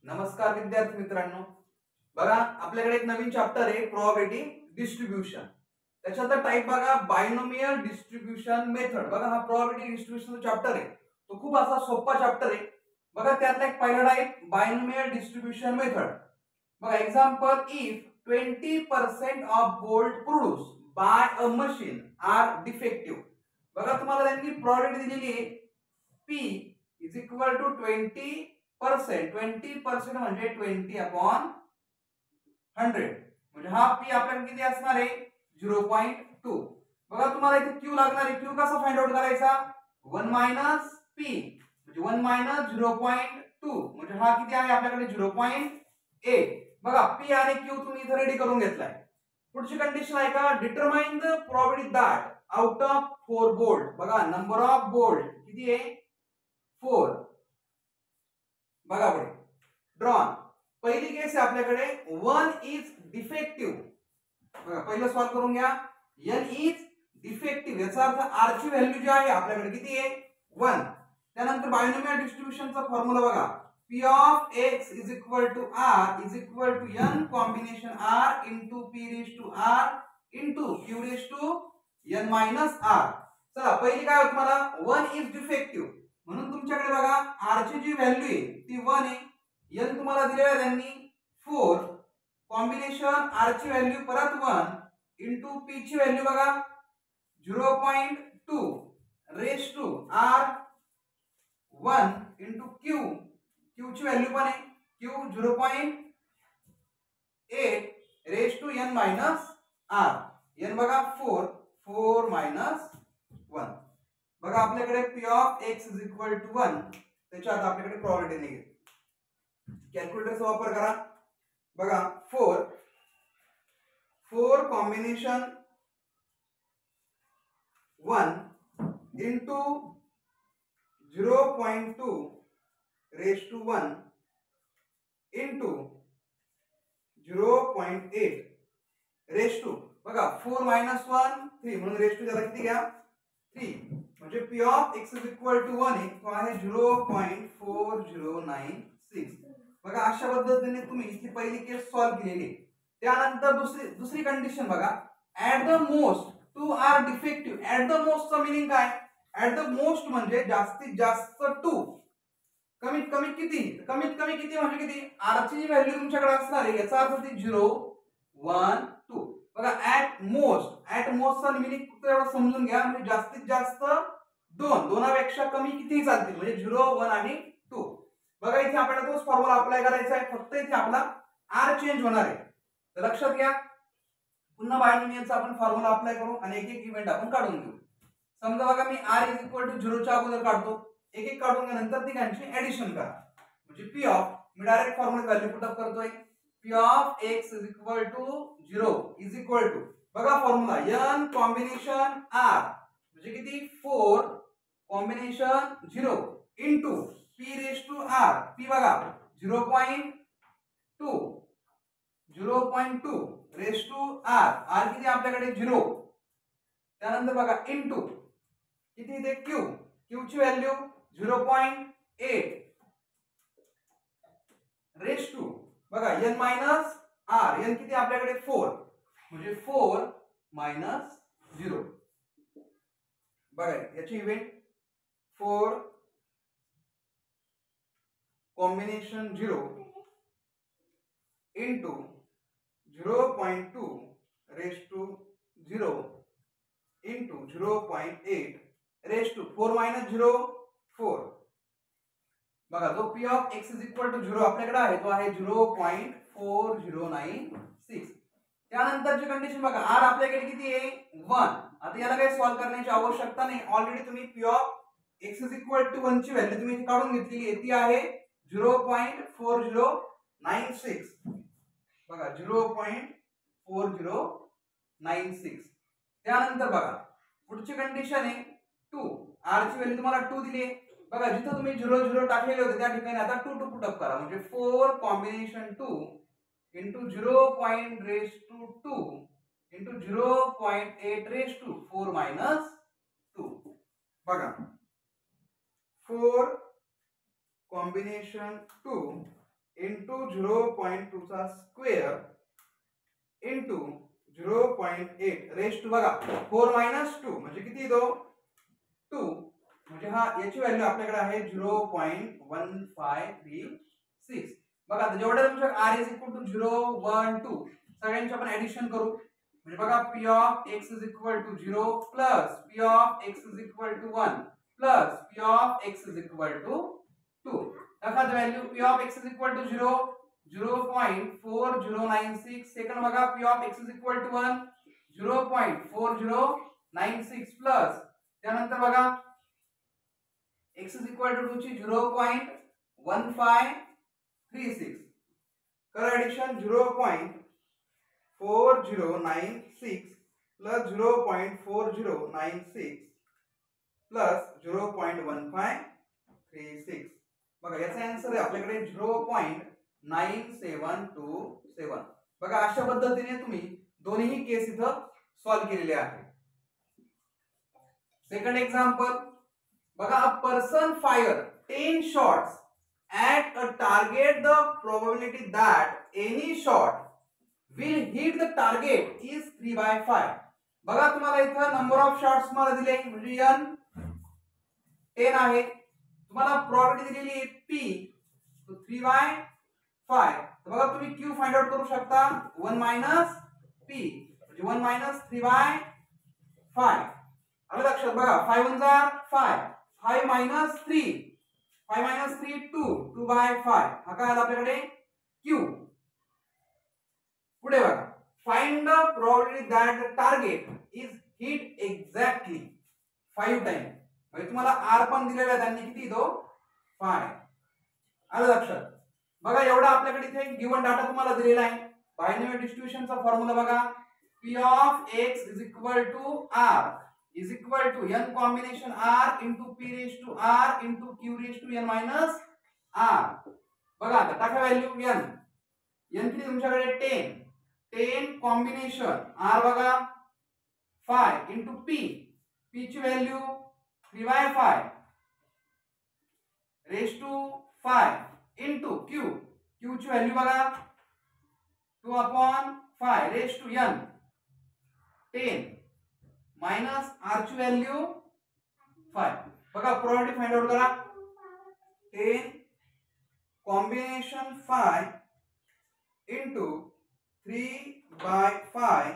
नमस्कार विद्यार्थी मित्रांनो, बघा आपल्याकडे एक नवीन चॅप्टर आहे प्रोबॅबिलिटी डिस्ट्रीब्युशन. त्याच्यातला टाइप बघा बायनोमियल डिस्ट्रीब्युशन मेथड. बघा हा प्रोबॅबिलिटी डिस्ट्रीब्युशनचा चॅप्टर आहे, तो खूप असा सोपा चॅप्टर आहे. बघा त्यातला एक पहिला टाइप बायनोमियल डिस्ट्रीब्युशन मेथड. बघा example, if 20% of gold produce by a machine are defective. बघा तुम्हाला त्यांनी प्रोबॅबिलिटी दिलेली आहे P इज इक्वल टू 20%. 20% म्हणजे 20/100. म्हणजे हा P आपल्याला किती असणार आहे 0.2. बघा तुम्हाला इथे Q लागणार आहे. Q कसा फाइंड आउट करायचा 1 मायनस P म्हणजे 1 मायनस 0.2 म्हणजे हा किती आहे आपल्याकडे 0.8. बघा P आणि Q तुम्ही इथे रेडी करून घेतलाय. पुढची कंडिशन आहे का determine the probability that out of 4 bolt. बघा नंबर ऑफ बोल्ट किती आहे 4. बघा पुढे ड्रॉन. पहिली केस आहे आपल्याकडे 1 इज डिफेक्टिव्ह. बघा पहिलं सॉल्व करून घ्या. n इज डिफेक्टिव्ह याचा अर्थ r ची व्हॅल्यू जी आहे आपल्याकडे किती आहे 1. त्यानंतर बायनोमियल डिस्ट्रीब्युशनचा फॉर्म्युला बघा p of x is equal to r is equal to n combination r into p raise to r into q raise to n minus r. चला पहिली काय होत मला 1 इज डिफेक्टिव्ह म्हणून तुमच्याकडे बघा r ची जी व्हॅल्यू आहे ती 1 आहे. n तुम्हाला दिलेला आहे त्यांनी 4 कॉम्बिनेशन r ची व्हॅल्यू परत 1 इंटू p ची व्हॅल्यू बघा 0.2 raise to r 1 into q. q ची व्हॅल्यू पण आहे q 0.8 raise to n minus r. n बघा 4 मायनस 1. बघा आपल्याकडे p of x is equal to 1. त्याच्यात आपल्याकडे प्रोबॅबिलिटी निघेल. कॅल्क्युलेटरचा वापर करा. बघा 4 combination 1 into 0.2 raise to 1 into 0.8 raise to बघा 4 मायनस 1 3 म्हणून रेज टू त्याला किती घ्या 3 म्हणजे p of x is equal to 1 आहे तो आहे 0.4096. बघा अशा पद्धतीने तुम्ही ही पहिली केस सॉल्व केलेली. त्यानंतर दुसरी कंडिशन बघा at the most 2 are defective. At the most चा मीनिंग काय ऍट द मोस्ट म्हणजे जास्तीत जास्त 2. कमीत कमी किती म्हणजे किती r ची व्हॅल्यू तुमच्याकडे असणार आहे याचा अर्थ ती 0 1 2. बघा ऍट मोस्ट चा मीनिंग फक्त एवढं समजून घ्या म्हणजे जास्तीत जास्त 2 दोनापेक्षा कमी कितीही चालतील म्हणजे 0 1 आणि 2. बघा इथे आपल्याला तोच फॉर्म्युला अप्लाय करायचा आहे फक्त इथे आपला r चेंज होणार आहे. तर लक्षात घ्या पुन्हा बायनोमियलचा आपण फॉर्म्युला अप्लाय करू आणि एक एक इव्हेंट आपण काढून घेऊ. समजा बघा मी r इज इक्वल टू 0 च्या अगोदर काढतो एक एक काढून घेतल्यानंतर तिघांची ऍडिशन करा म्हणजे p ऑफ मी direct formula value put up करतोय p of x is equal to 0 is equal to बघा फॉर्म्युला n कॉम्बिनेशन r म्हणजे किती 4 combination 0 into p raise to r. p बघा 0.2 रेज टू r. r किती आपल्याकडे 0. त्यानंतर बघा इंटू किती इथे q. q ची व्हॅल्यू 0.8 रेज टू बघा n मायनस r. n किती आपल्याकडे 4 म्हणजे 4 मायनस 0. बघा याची event 4 combination 0 into 0.2 raise to 0 into 0.8 raise to 4 minus 0 4. बघा जो p of x is equal to 0 आपल्याकडे आहे तो आहे 0.4096. त्यानंतरची कंडिशन बघा r आपल्याकडे किती आहे 1. आता याला काही सॉल्व करण्याची आवश्यकता नाही. ऑलरेडी तुम्ही p of x is equal to 1 ची व्हॅल्यू तुम्ही काढून घेतलेली आहे ती आहे 0.4096. बघा 0.4096. त्यानंतर बघा पुढची कंडिशन आहे 2. r ची व्हॅल्यू तुम्हाला 2 दिली आहे. बघा जिथे तुम्ही 0 0 टाकलेले होते त्या ठिकाणी आता 2 2 पुट अप करा म्हणजे 4 combination 2 into 0.2 into 0.8 raise to 4 minus 2. बघा 4 combination 2 इंटू 0.2 चा स्क्वेअर इंटू 0.8 रेस्ट बघा 4 - 2 म्हणजे किती येतो 2 म्हणजे हा याची व्हॅल्यू आपल्याकडे आहे 0.1536 बघा आता जेवढे तुमच्या r इज इक्वल टू 0 1 2 सगळ्यांची आपण ऍडिशन करू म्हणजे बघा p of x is equal to 0 plus p of x is equal to 1 plus p of x is equal to 2 दाखवा the value p of x is equal to 0 0.4096 second बघा p of x is equal to 1 0.4096 plus त्यानंतर बघा x is equal to 2 ची 0.1536 कर addition 0.4096 plus 0.4096 plus 0.1536 बघा याचा answer आहे आपल्याकडे 0.9727 बघा अशा पद्धतीने तुम्ही दोन्ही केस इथं सॉल्व केलेले आहेत सेकंड एक्झाम्पल बघा a person fire 10 shots at a target the probability that any shot will hit the target is 3/5 बघा तुम्हाला इथं नंबर ऑफ शॉट्स मला दिले म्हणजे n 10 आहे तुम्हाला प्रोबॅबिलिटी दिलेली आहे p तो 3/5 तर बघा तुम्ही q फाइंड आउट करू शकता 1 - p म्हणजे 1 - 3/5 आलं लक्षात बघा 5 1 जार 5 5 - 3 5 - 3 2 2/5 हा काय आला आपल्याकडे q पुढे बघा find the probability that the target is hit exactly 5 time म्हणजे तुम्हाला r पण दिलेला आहे त्यांनी किती दो 5 आलं लक्षात बघा एवढा आपल्याकडे इथे गिवन डाटा तुम्हाला दिलेला आहे बायनरी डिस्ट्रीब्युशनचा फॉर्म्युला बघा p of x is equal to r is equal to n combination r into p raised to r into q raised to n minus r बघा आता टाका व्हॅल्यू n किती तुमच्याकडे 10 कॉम्बिनेशन r बघा 5 into p ची value 3/5 raised to 5 into q ची value बघा 2/5 raised to n 10 minus r ची व्हॅल्यू 5 बघा प्रोबॅबिलिटी फाइंड आउट करा 10 combination 5 into 3/5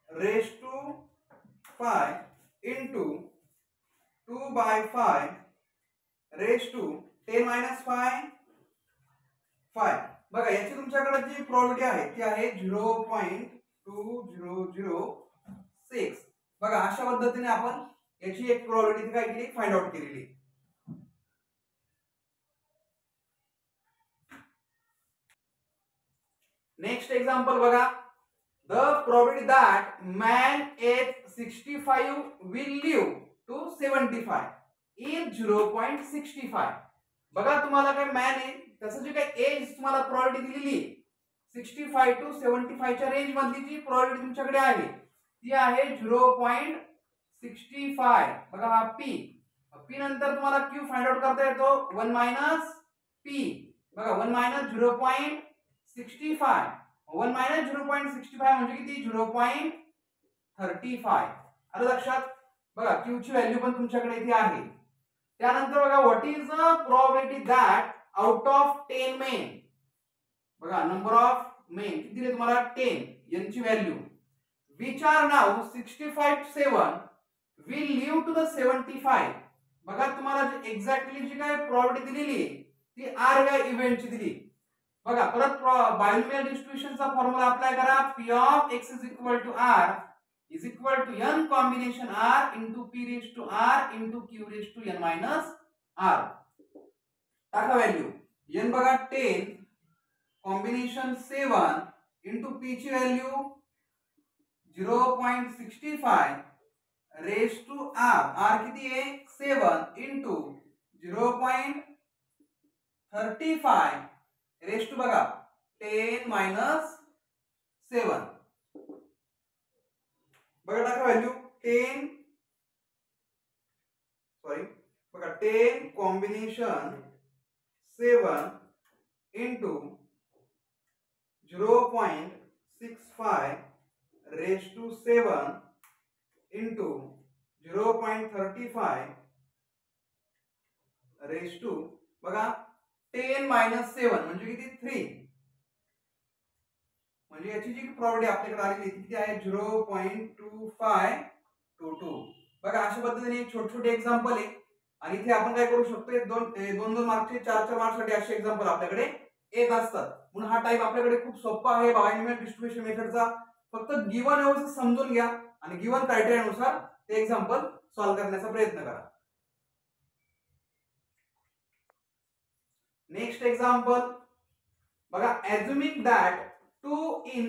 raised to 5 into 2/5 raised to 10 - 5 बघा याची तुमच्याकडे जी प्रोबॅबिलिटी आहे ती आहे 0.2006 बघा अशा पद्धतीने आपण याची एक प्रोबॅबिलिटी काय केली फाइंड आउट केलेली नेक्स्ट एक्झाम्पल बघा the probability that man age 65 will live to 75 is 0.65 बघा तुम्हाला काय मॅन आहे त्याचं जे काय एज तुम्हाला प्रोबॅबिलिटी दिलेली 65 to 75 च्या रेंज मधली जी प्रोबॅबिलिटी तुमच्याकडे आहे ती आहे 0.65 बघा हा p नंतर तुम्हाला q फाइंड आउट करता येतो 1 - p बघा 1 - 0.65 1 - 0.65 म्हणजे किती 0.35 आलं लक्षात बघा q ची व्हॅल्यू पण तुमच्याकडे इथे आहे त्यानंतर बघा what is the probability that out of 10 main बघा नंबर ऑफ मेन किती दिले तुम्हाला 10 n ची value which are now 65 7 will live to the 75 बघा तुम्हाला एक्झॅक्टली जी काय प्रोबॅबिलिटी दिलेली ती r या इव्हेंटची दिली बघा परत बायनोमियल डिस्ट्रीब्युशनचा फॉर्म्युला अप्लाय करा p of x is equal to r is equal to n combination r into p raised to r into q raised to n minus r टाका व्हॅल्यू n बघा 10 combination 7 into p ची value 0.65 raised to r किती आहे 7 into 0.35 raised to बघा 10 minus 7 बघा टाका value 10 बघा 10 combination 7 into 0.65 raise to 7 into 0.35 raise to बघा 10 - 7 म्हणजे किती 3. म्हणजे याची जी प्रॉपर्टी आपल्याकडे आलेली किती आहे 0.2522. बघा अशा पद्धतीने छोटे छोटे एक्झाम्पल आहे आणि इथे आपण काय करू शकतो दोन मार्कचे 4 मार्कसाठी असे एक्झाम्पल आपल्याकडे येत असतात. म्हणून हा टाइप आपल्याकडे खूप सोपा आहे बायनॉमियल डिस्ट्रीब्युशन मेथडचा. फक्त गिवन व्यवस्थित समजून घ्या आणि गिवन क्रायटेरिया नुसार ते एक्झाम्पल सॉल्व्ह करण्याचा प्रयत्न करा. नेक्स्ट एक्झाम्पल बघा assuming that 2 in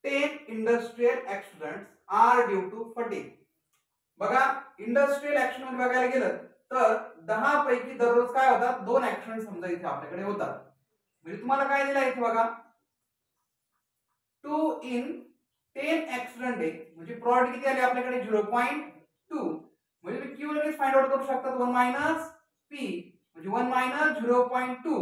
10 industrial accidents are due to fatigue. बघा इंडस्ट्रियल ऍक्शन मध्ये बघायला गेलं तर 10 पैकी दररोज काय होतात 2 ऍक्सिडेंट समजा इथे आपल्याकडे होतात. म्हणजे तुम्हाला काय दिलं इथे बघा 2 in 10 ऍक्सिडेंट आहे म्हणजे प्रॉपर्टी किती आली आपल्याकडे 0.2. म्हणजे तुम्ही क्यू लगेच फाइंड आउट करू शकता 1 - p म्हणजे 1 - 0.2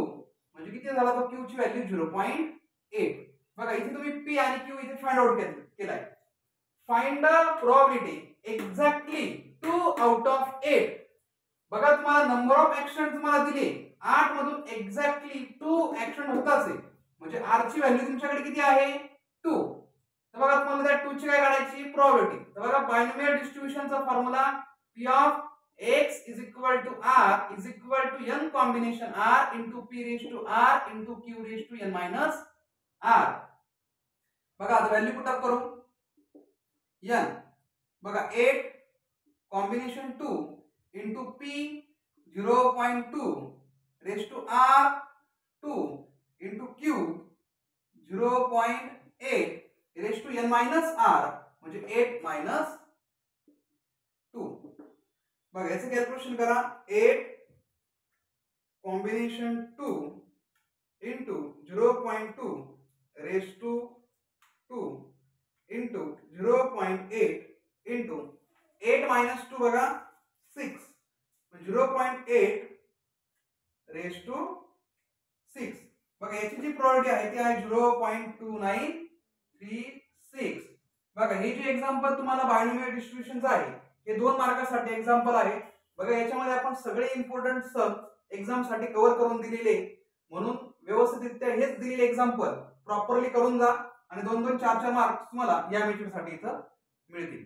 म्हणजे किती झाला तो क्यू ची व्हॅल्यू 0.8. बघा इथे तुम्ही p आणि q इथे फाइंड आउट केलाय. Find the probability exactly 2 out of 8. बघा तुम्हाला नंबर ऑफ ऍक्शन तुम्हाला दिले 8 मधून एक्झॅक्टली 2 ऍक्शन होताच आहे म्हणजे r ची व्हॅल्यू तुमच्याकडे किती आहे 2. तर बघा तुम्हाला त्या 2 ची काय काढायची प्रोबॅबिलिटी. तर बघा बायनॉमियल डिस्ट्रीब्युशनचा formula p of x is equal to r is equal to n combination r into p raised to r into q raised to n minus r. बघा आता व्हॅल्यू पुट अप करू n बघा 8 combination 2 into p 0.2 raised to r 2 into q 0.8 raised to n minus r म्हणजे 8 minus 2. बघा याचं calculation करा 8 combination 2 into 0.2 raised to 2 into 0.8 into 8 minus 2 बघा 6 0.8 raised to 6. बघा याची जी प्रॉपर्टी आहे ती आहे 0.2936. बघा हे जे एक्झाम्पल तुम्हाला बायनॉमियल डिस्ट्रीब्युशनचं आहे हे 2 मार्कासाठी एक्झाम्पल आहे. बघा याच्यामध्ये आपण सगळे इम्पॉर्टंट सम एक्झाम साठी कव्हर करून दिलेले म्हणून व्यवस्थितरित्या हेच दिलेले एक्झाम्पल प्रॉपरली करून जा आणि 2-2 4-4 मार्क्स तुम्हाला या मेथड साठी इथं मिळतील.